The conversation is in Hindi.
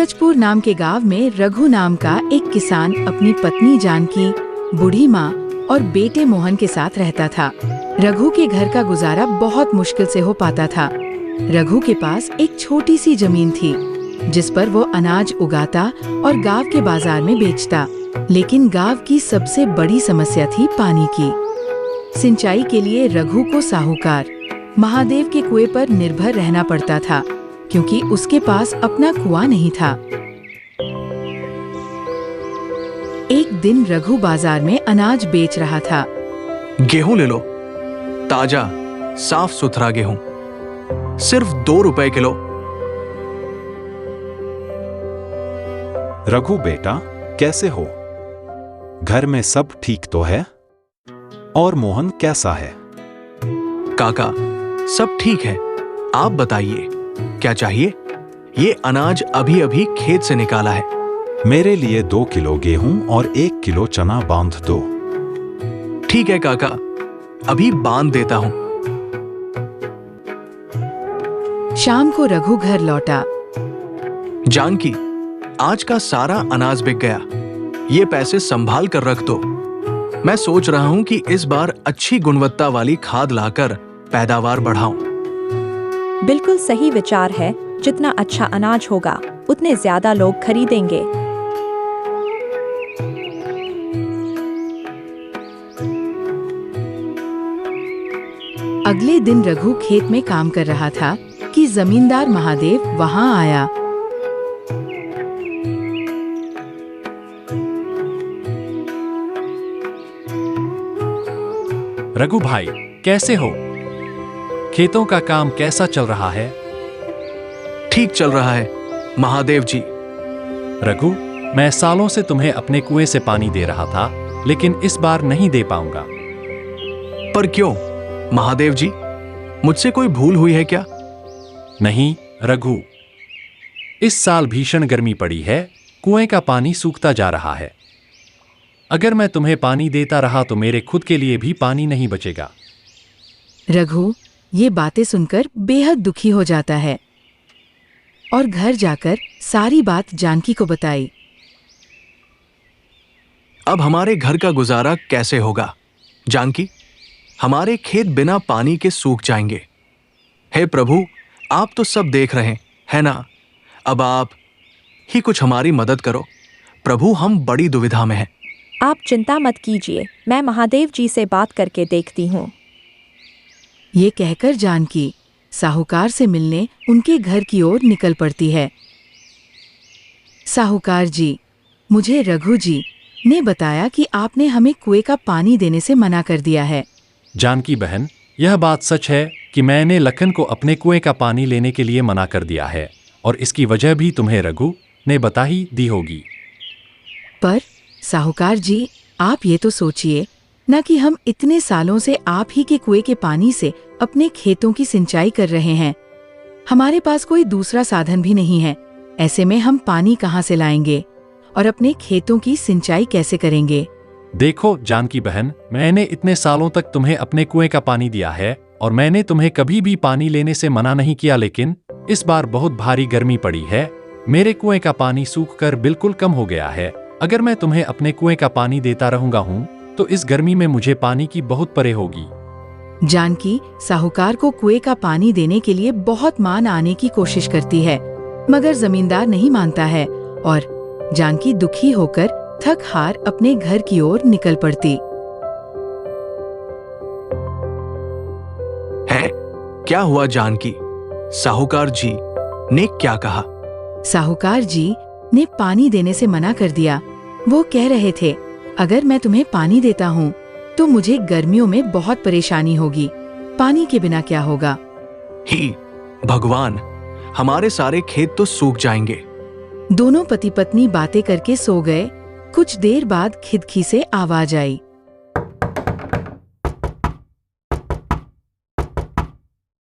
सूरजपुर नाम के गांव में रघु नाम का एक किसान अपनी पत्नी जानकी, बूढ़ी माँ और बेटे मोहन के साथ रहता था। रघु के घर का गुजारा बहुत मुश्किल से हो पाता था। रघु के पास एक छोटी सी जमीन थी जिस पर वो अनाज उगाता और गांव के बाजार में बेचता। लेकिन गांव की सबसे बड़ी समस्या थी पानी की। सिंचाई के लिए रघु को साहूकार महादेव के कुएं पर निर्भर रहना पड़ता था क्योंकि उसके पास अपना कुआं नहीं था। एक दिन रघु बाजार में अनाज बेच रहा था। गेहूं ले लो, ताजा साफ सुथरा गेहूं, सिर्फ 2 रुपए किलो। रघु बेटा, कैसे हो? घर में सब ठीक तो है? और मोहन कैसा है? काका, सब ठीक है। आप बताइए, क्या चाहिए? ये अनाज अभी अभी खेत से निकाला है। मेरे लिए 2 किलो गेहूं और 1 किलो चना बांध दो। ठीक है काका, अभी बांध देता हूं। शाम को रघु घर लौटा। जानकी, आज का सारा अनाज बिक गया। ये पैसे संभाल कर रख दो। मैं सोच रहा हूं कि इस बार अच्छी गुणवत्ता वाली खाद लाकर पैदावार बढ़ाऊं। बिल्कुल सही विचार है। जितना अच्छा अनाज होगा उतने ज्यादा लोग खरीदेंगे। अगले दिन रघु खेत में काम कर रहा था कि जमींदार महादेव वहां आया। रघु भाई, कैसे हो? खेतों का काम कैसा चल रहा है? ठीक चल रहा है महादेव जी। रघु, मैं सालों से तुम्हें अपने कुएं से पानी दे रहा था, लेकिन इस बार नहीं दे पाऊंगा। पर क्यों महादेव जी? मुझसे कोई भूल हुई है क्या? नहीं रघु, इस साल भीषण गर्मी पड़ी है। कुएं का पानी सूखता जा रहा है। अगर मैं तुम्हें पानी देता रहा तो मेरे खुद के लिए भी पानी नहीं बचेगा। रघु ये बातें सुनकर बेहद दुखी हो जाता है और घर जाकर सारी बात जानकी को बताई। अब हमारे घर का गुजारा कैसे होगा? जानकी, हमारे खेत बिना पानी के सूख जाएंगे। हे प्रभु, आप तो सब देख रहे हैं ना? अब आप ही कुछ हमारी मदद करो। प्रभु, हम बड़ी दुविधा में हैं। आप चिंता मत कीजिए, मैं महादेव जी से बात करके देखती हूँ। ये कहकर जानकी साहूकार से मिलने उनके घर की ओर निकल पड़ती है। साहूकार जी, मुझे रघु जी ने बताया कि आपने हमें कुएं का पानी देने से मना कर दिया है। जानकी बहन, यह बात सच है कि मैंने लखन को अपने कुएं का पानी लेने के लिए मना कर दिया है और इसकी वजह भी तुम्हें रघु ने बता ही दी होगी। पर साहूकार जी, आप ये तो सोचिए न कि हम इतने सालों से आप ही के कुएं के पानी से अपने खेतों की सिंचाई कर रहे हैं। हमारे पास कोई दूसरा साधन भी नहीं है। ऐसे में हम पानी कहाँ से लाएंगे और अपने खेतों की सिंचाई कैसे करेंगे? देखो जानकी बहन, मैंने इतने सालों तक तुम्हें अपने कुएं का पानी दिया है और मैंने तुम्हें कभी भी पानी लेने से मना नहीं किया, लेकिन इस बार बहुत भारी गर्मी पड़ी है। मेरे कुएं का पानी सूखकर बिल्कुल कम हो गया है। अगर मैं तुम्हें अपने कुएं का पानी देता रहूंगा तो इस गर्मी में मुझे पानी की बहुत परे होगी। जानकी साहूकार को कुएं का पानी देने के लिए बहुत मान आने की कोशिश करती है, मगर जमींदार नहीं मानता है और जानकी दुखी होकर थक हार अपने घर की ओर निकल पड़ती है। क्या हुआ जानकी? साहूकार जी ने क्या कहा? साहूकार जी ने पानी देने से मना कर दिया। वो कह रहे थे, अगर मैं तुम्हें पानी देता हूँ तो मुझे गर्मियों में बहुत परेशानी होगी। पानी के बिना क्या होगा? ही भगवान, हमारे सारे खेत तो सूख जाएंगे। दोनों पति पत्नी बातें करके सो गए। कुछ देर बाद खिड़की से आवाज आई।